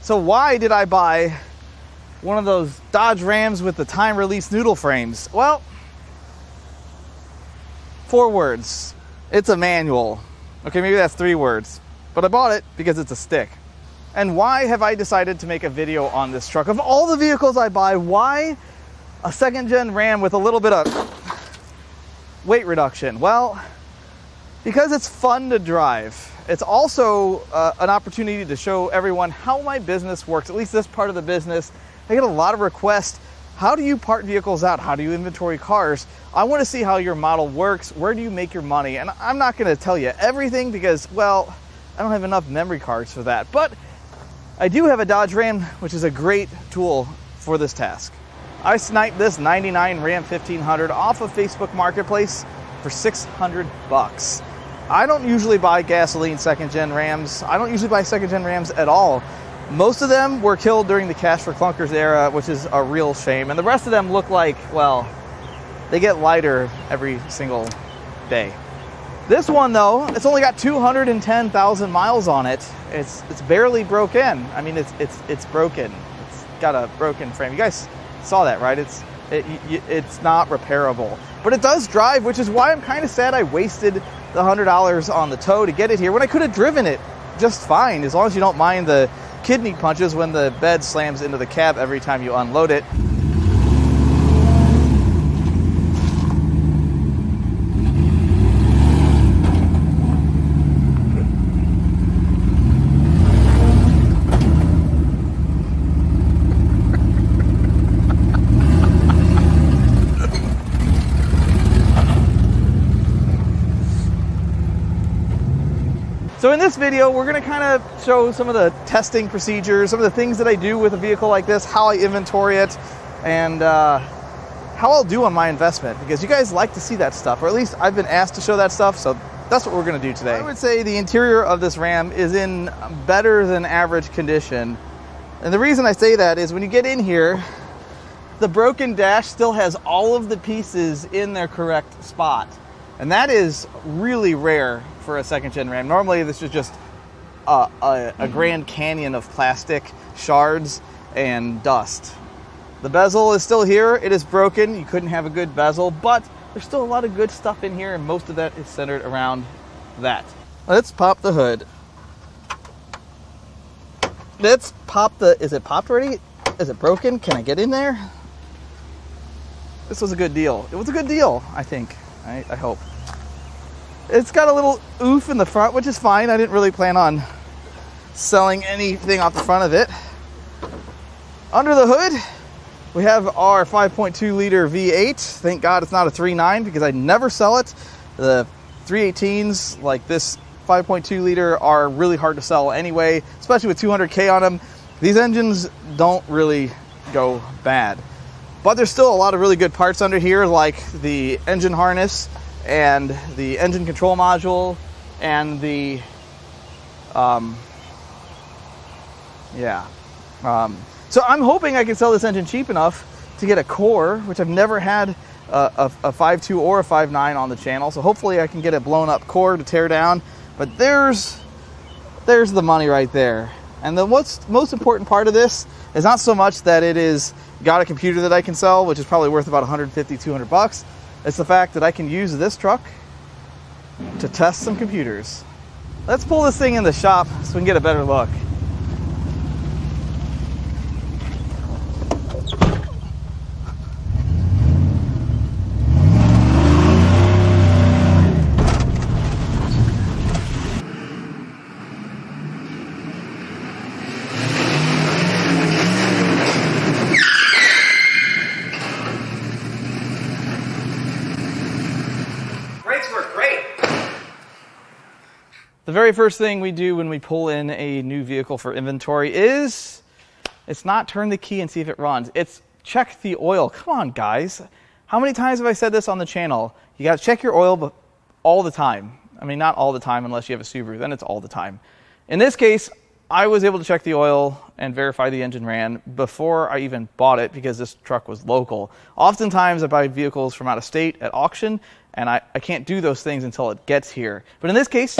So why did I buy one of those Dodge Rams with the time release noodle frames? Well, 4 words. It's a manual. Okay, maybe that's 3 words. But I bought it because it's a stick. And why have I decided to make a video on this truck? Of all the vehicles I buy, why a second gen Ram with a little bit of weight reduction? Well, because it's fun to drive. It's also an opportunity to show everyone how my business works, at least this part of the business. I get a lot of requests. How do you part vehicles out? How do you inventory cars? I want to see how your model works. Where do you make your money? And I'm not going to tell you everything because, well, I don't have enough memory cards for that. But I do have a Dodge Ram, which is a great tool for this task. I sniped this 99 Ram 1500 off of Facebook Marketplace for $600. I don't usually buy gasoline second-gen Rams. I don't usually buy second-gen Rams at all. Most of them were killed during the Cash for Clunkers era, which is a real shame. And the rest of them look like, well, they get lighter every single day. This one, though, it's only got 210,000 miles on it. It's barely broke in. I mean, it's broken. It's got a broken frame. You guys saw that, right? It's not repairable. But it does drive, which is why I'm kind of sad I wasted the $100 on the tow to get it here when I could have driven it just fine, as long as you don't mind the kidney punches when the bed slams into the cab every time you unload it. So in this video, we're going to kind of show some of the testing procedures, some of the things that I do with a vehicle like this, how I inventory it, and how I'll do on my investment, because you guys like to see that stuff, or at least I've been asked to show that stuff, so that's what we're going to do today. I would say the interior of this Ram is in better than average condition, and the reason I say that is when you get in here, the broken dash still has all of the pieces in their correct spot, and that is really rare for a second-gen Ram. Normally this is just a Grand Canyon of plastic shards and dust. The bezel is still here. It is broken. You couldn't have a good bezel, but there's still a lot of good stuff in here, and most of that is centered around that. Let's pop the hood. Let's pop the, is it popped already? Is it broken? Can I get in there? This was a good deal. It was a good deal, I think. I hope. It's got a little oof in the front, which is fine. I didn't really plan on selling anything off the front of it. Under the hood, we have our 5.2 liter V8. Thank God it's not a 3.9 because I'd never sell it. The 318s like this 5.2 liter are really hard to sell anyway, especially with 200K on them. These engines don't really go bad. But there's still a lot of really good parts under here, like the engine harness and the engine control module and the so I'm hoping I can sell this engine cheap enough to get a core, which I've never had a 5.2 or a 5.9 on the channel, so hopefully I can get a blown up core to tear down. But there's the money right there. And the most important part of this is not so much that it is got a computer that I can sell, which is probably worth about 150, 200 bucks. It's the fact that I can use this truck to test some computers. Let's pull this thing in the shop so we can get a better look. The very first thing we do when we pull in a new vehicle for inventory is, it's not turn the key and see if it runs. It's check the oil. Come on, guys. How many times have I said this on the channel? You got to check your oil all the time. I mean, not all the time unless you have a Subaru. Then it's all the time. In this case, I was able to check the oil and verify the engine ran before I even bought it because this truck was local. Oftentimes, I buy vehicles from out of state at auction, and I can't do those things until it gets here. But in this case,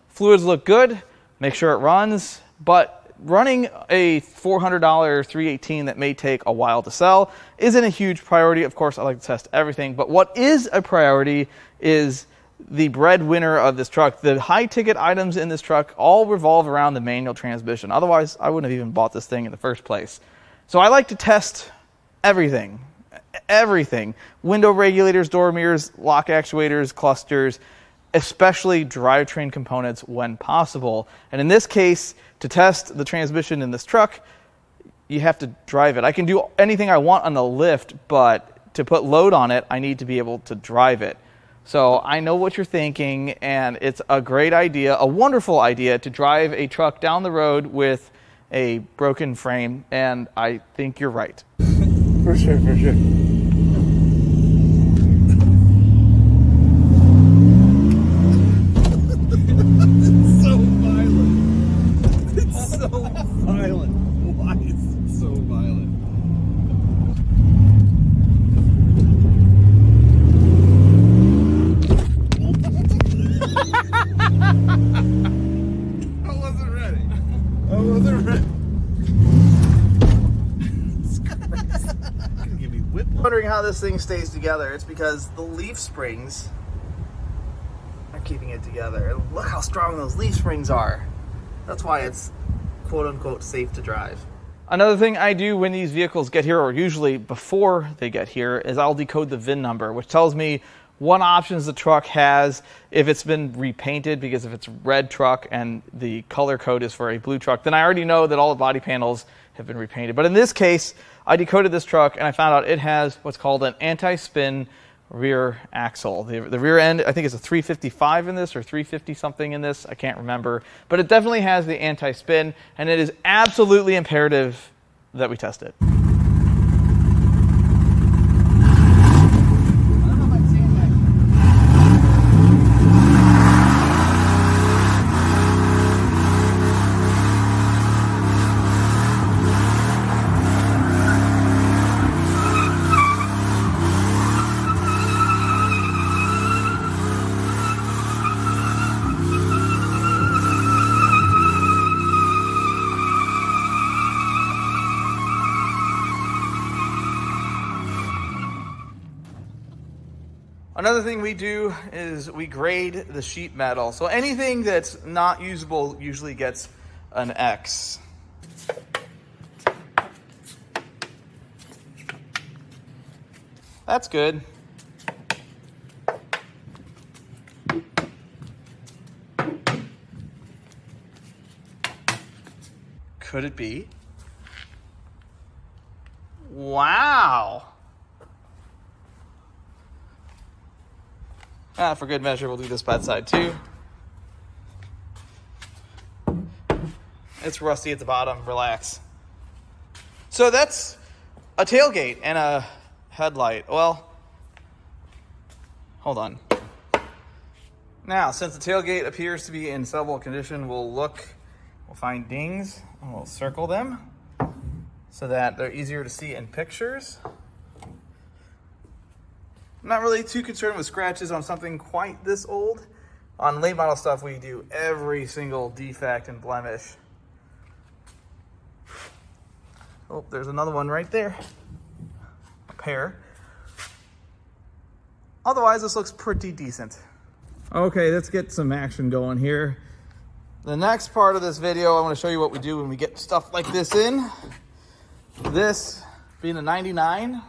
fluids look good, make sure it runs, but running a $400 318 that may take a while to sell isn't a huge priority. Of course, I like to test everything, but what is a priority is the breadwinner of this truck. The high-ticket items in this truck all revolve around the manual transmission. Otherwise, I wouldn't have even bought this thing in the first place. So I like to test everything. Everything. Window regulators, door mirrors, lock actuators, clusters, especially drivetrain components when possible. And in this case, to test the transmission in this truck, you have to drive it. I can do anything I want on the lift, but to put load on it, I need to be able to drive it. So I know what you're thinking, and it's a great idea, a wonderful idea to drive a truck down the road with a broken frame, and I think you're right. For sure, for sure. It's so violent. It's so violent. Why is it so violent? I wasn't ready. I wasn't ready. Wondering how this thing stays together. It's because the leaf springs are keeping it together. And look how strong those leaf springs are. That's why it's quote-unquote safe to drive. Another thing I do when these vehicles get here, or usually before they get here, is I'll decode the VIN number, which tells me what options the truck has if it's been repainted, because if it's a red truck and the color code is for a blue truck, then I already know that all the body panels have been repainted. But in this case, I decoded this truck and I found out it has what's called an anti-spin rear axle. The rear end, I think it's a 355 in this or 350 something in this, I can't remember. But it definitely has the anti-spin, and it is absolutely imperative that we test it. Another thing we do is we grade the sheet metal. So anything that's not usable usually gets an X. That's good. Could it be? Wow. For good measure, we'll do this bad side too. It's rusty at the bottom, relax. So that's a tailgate and a headlight. Well, hold on. Now, since the tailgate appears to be in sellable condition, we'll find dings and we'll circle them so that they're easier to see in pictures. I'm not really too concerned with scratches on something quite this old. On late model stuff, we do every single defect and blemish. Oh, there's another one right there. A pair. Otherwise, this looks pretty decent. Okay, let's get some action going here. The next part of this video, I want to show you what we do when we get stuff like this in. This, being a 99,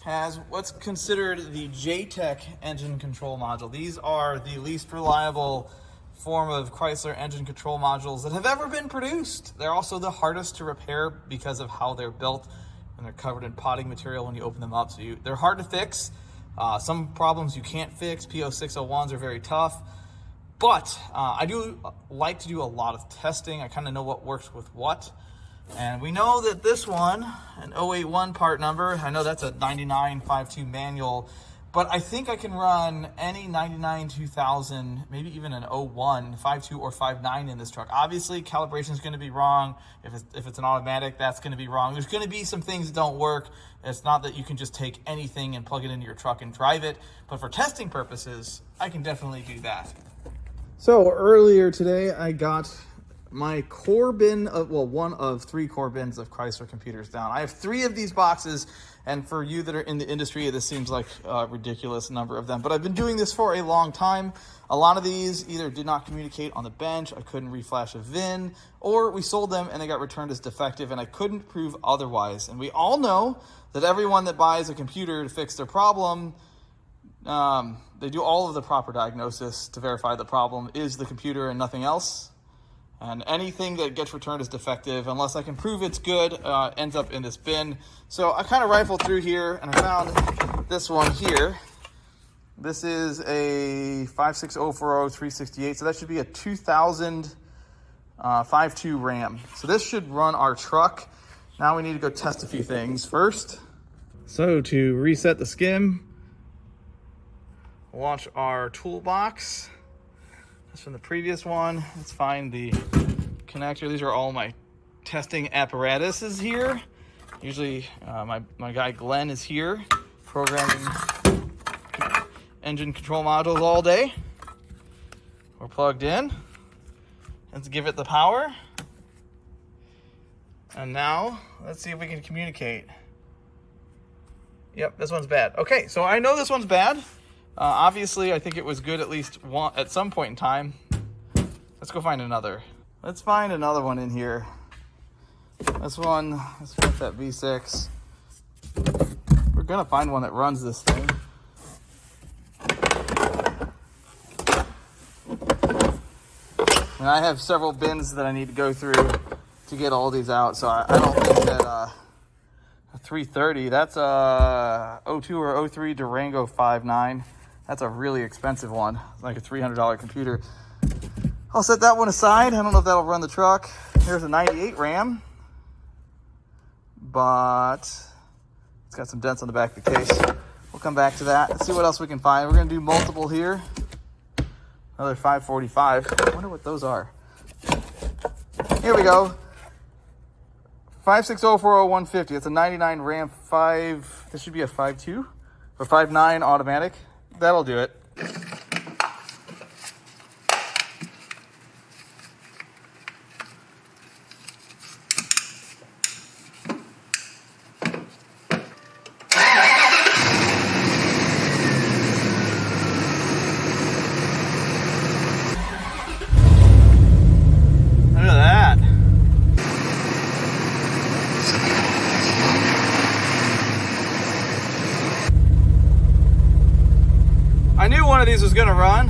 has what's considered the JTEC engine control module. These are the least reliable form of Chrysler engine control modules that have ever been produced. They're also the hardest to repair because of how they're built, and they're covered in potting material when you open them up. So they're hard to fix. Some problems you can't fix. P0601s are very tough. But I do like to do a lot of testing. I kind of know what works with what. And we know that this one, an 081 part number, I know that's a 9952 manual, but I think I can run any 99 2000, maybe even an 01, 52 or 59 in this truck. Obviously, calibration is going to be wrong. If it's an automatic, that's going to be wrong. There's going to be some things that don't work. It's not that you can just take anything and plug it into your truck and drive it, but for testing purposes, I can definitely do that. So earlier today, I got my core bin of, well, one of 3 core bins of Chrysler computers down. I have 3 of these boxes, and for you that are in the industry, this seems like a ridiculous number of them, but I've been doing this for a long time. A lot of these either did not communicate on the bench, I couldn't reflash a VIN, or we sold them and they got returned as defective and I couldn't prove otherwise. And we all know that everyone that buys a computer to fix their problem, they do all of the proper diagnosis to verify the problem is the computer and nothing else. And anything that gets returned as defective, unless I can prove it's good, ends up in this bin. So I kind of rifled through here and I found this one here. This is a 56040 368, so that should be a 2000 5.2 RAM. So this should run our truck. Now we need to go test a few things first. So to reset the skim, launch our toolbox. That's from the previous one. Let's find the connector. These are all my testing apparatuses here. Usually my guy Glenn is here programming engine control modules all day. We're plugged in. Let's give it the power. And now let's see if we can communicate. Yep, this one's bad. Okay, so I know this one's bad. Obviously, I think it was good at least one, at some point in time. Let's go find another. Let's find another one in here. This one, let's put that V6. We're gonna find one that runs this thing. And I have several bins that I need to go through to get all these out, so I don't think that a 330, that's a 02 or 03 Durango 5.9. That's a really expensive one, like a $300 computer. I'll set that one aside. I don't know if that'll run the truck. Here's a 98 RAM, but it's got some dents on the back of the case. We'll come back to that. Let's see what else we can find. We're gonna do multiple here. Another 545. I wonder what those are. Here we go. 56040 It's a 99 RAM 5. This should be a 5.2 or 5.9 automatic. That'll do it. One of these was gonna run.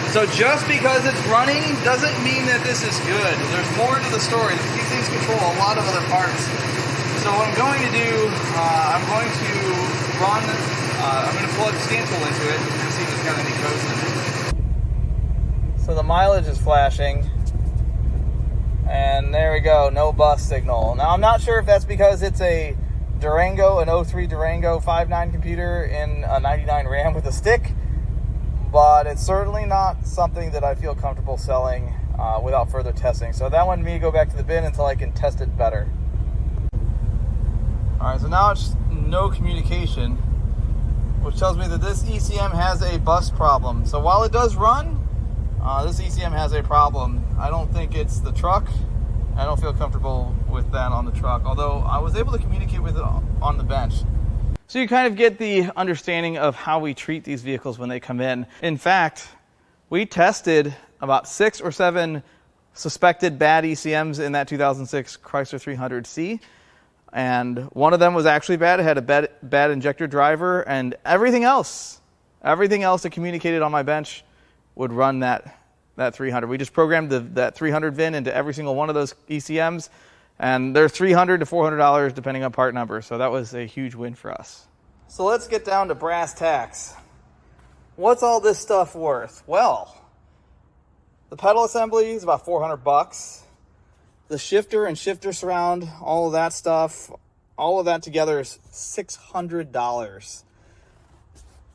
So just because it's running doesn't mean that this is good. There's more to the story. These things control a lot of other parts. So what I'm going to do, I'm going to plug stand tool into it and see if it's got any codes in it. So the mileage is flashing. And there we go, no bus signal. Now I'm not sure if that's because it's a Durango, an 03 Durango 5.9 computer in a 99 RAM with a stick, but it's certainly not something that I feel comfortable selling without further testing. So that one may go back to the bin until I can test it better. All right, so now it's no communication, which tells me that this ECM has a bus problem. So while it does run, this ECM has a problem. I don't think it's the truck. I don't feel comfortable with that on the truck, although I was able to communicate with it on the bench. So you kind of get the understanding of how we treat these vehicles when they come in. In fact, we tested about 6 or 7 suspected bad ECMs in that 2006 Chrysler 300C, and one of them was actually bad. It had a bad injector driver, and everything else that communicated on my bench would run that 300. We just programmed that 300 VIN into every single one of those ECMs, and they're $300 to $400 depending on part number. So that was a huge win for us. So let's get down to brass tacks. What's all this stuff worth? Well, the pedal assembly is about $400. The shifter and shifter surround, all of that stuff, all of that together is $600.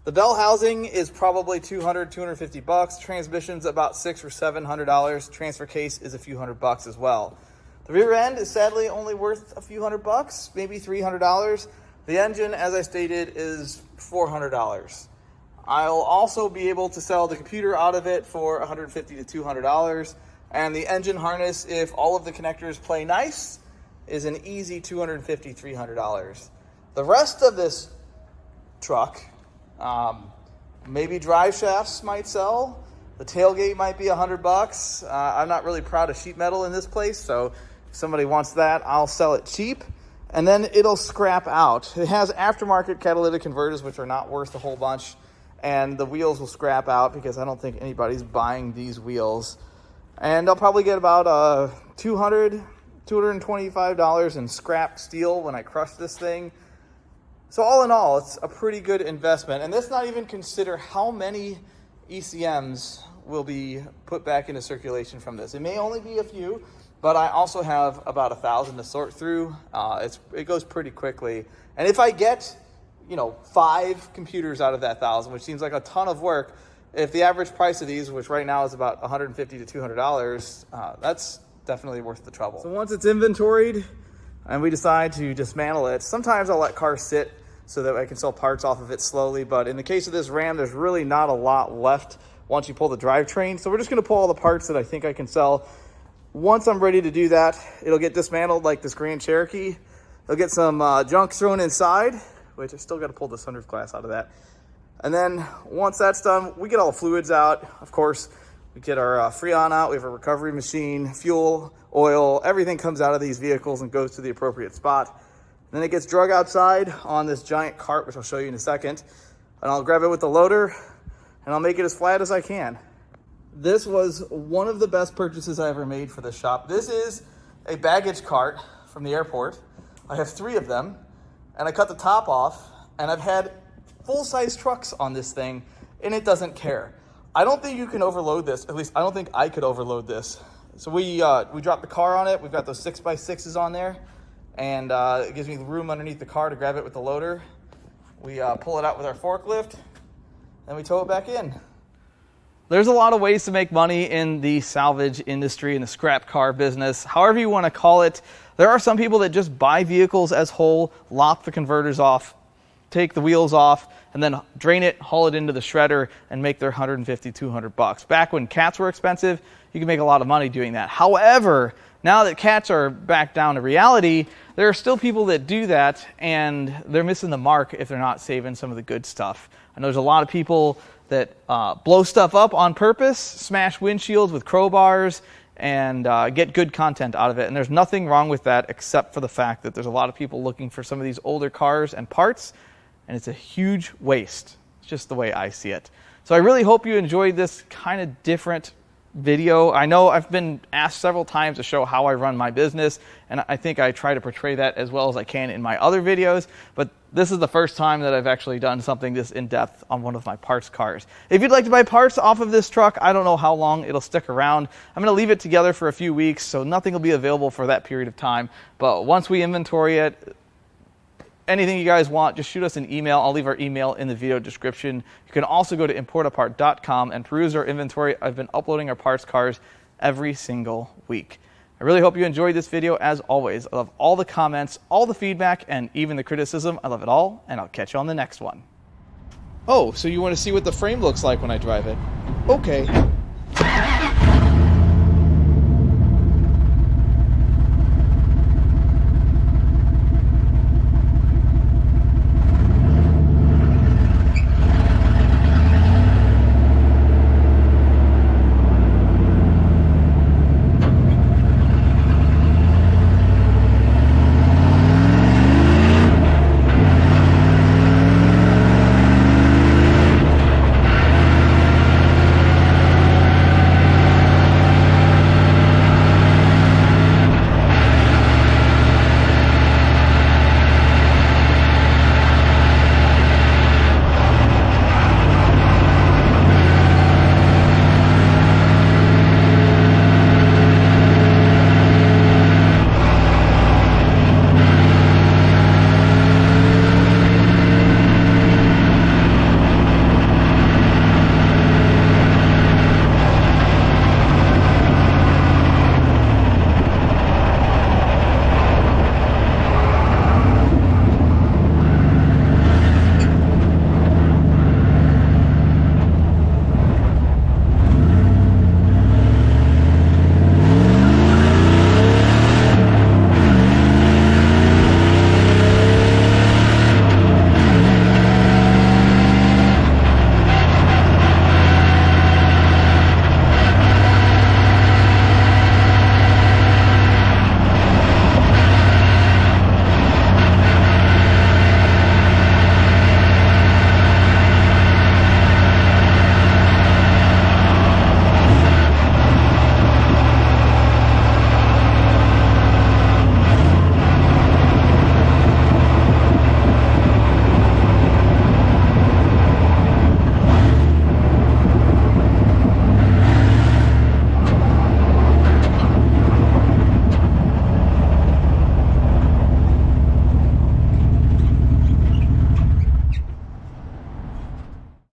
The bell housing is probably $200, $250. Transmission's about $600 or $700. Transfer case is a few $100 as well. The rear end is sadly only worth a few $100, maybe $300. The engine, as I stated, is $400. I'll also be able to sell the computer out of it for $150 to $200. And the engine harness, if all of the connectors play nice, is an easy $250, $300. The rest of this truck, maybe drive shafts might sell. The tailgate might be $100. I'm not really proud of sheet metal in this place, so if somebody wants that, I'll sell it cheap. And then it'll scrap out. It has aftermarket catalytic converters, which are not worth a whole bunch. And the wheels will scrap out because I don't think anybody's buying these wheels. And I'll probably get about $200, $225 in scrap steel when I crush this thing. So all in all, it's a pretty good investment. And let's not even consider how many ECMs will be put back into circulation from this. It may only be a few, but I also have about 1,000 to sort through. It goes pretty quickly. And if I get 5 computers out of that 1,000, which seems like a ton of work, if the average price of these, which right now is about $150 to $200, that's definitely worth the trouble. So once it's inventoried and we decide to dismantle it, sometimes I'll let cars sit so that I can sell parts off of it slowly. But in the case of this Ram, there's really not a lot left once you pull the drivetrain. So we're just gonna pull all the parts that I think I can sell. Once I'm ready to do that, it'll get dismantled like this Grand Cherokee. It'll get some junk thrown inside, which I still got to pull the sunroof glass out of that. And then once that's done, we get all the fluids out. Of course, we get our Freon out. We have a recovery machine, fuel, oil, everything comes out of these vehicles and goes to the appropriate spot. And then it gets drug outside on this giant cart, which I'll show you in a second. And I'll grab it with the loader and I'll make it as flat as I can. This was one of the best purchases I ever made for this shop. This is a baggage cart from the airport. I have 3 of them. And I cut the top off, and I've had full-size trucks on this thing, and it doesn't care. I don't think you can overload this. At least I don't think I could overload this. So we dropped the car on it. We've got those 6x6s on there, and it gives me room underneath the car to grab it with the loader. We pull it out with our forklift, and we tow it back in. There's a lot of ways to make money in the salvage industry, in the scrap car business, however you want to call it. There are some people that just buy vehicles as whole, lop the converters off, take the wheels off, and then drain it, haul it into the shredder, and make their $150, $200. Back when cats were expensive, you could make a lot of money doing that. However, now that cats are back down to reality, there are still people that do that, and they're missing the mark if they're not saving some of the good stuff. I know there's a lot of people that blow stuff up on purpose, smash windshields with crowbars, and get good content out of it. And there's nothing wrong with that except for the fact that there's a lot of people looking for some of these older cars and parts, and it's a huge waste. It's just the way I see it. So I really hope you enjoyed this kind of different video. I know I've been asked several times to show how I run my business, and I think I try to portray that as well as I can in my other videos, but this is the first time that I've actually done something this in-depth on one of my parts cars. If you'd like to buy parts off of this truck, I don't know how long it'll stick around. I'm going to leave it together for a few weeks, so nothing will be available for that period of time, but once we inventory it, anything you guys want, just shoot us an email. I'll leave our email in the video description. You can also go to Importapart.com and peruse our inventory. I've been uploading our parts cars every single week. I really hope you enjoyed this video. As always, I love all the comments, all the feedback, and even the criticism. I love it all, and I'll catch you on the next one. Oh, so you want to see what the frame looks like when I drive it? Okay.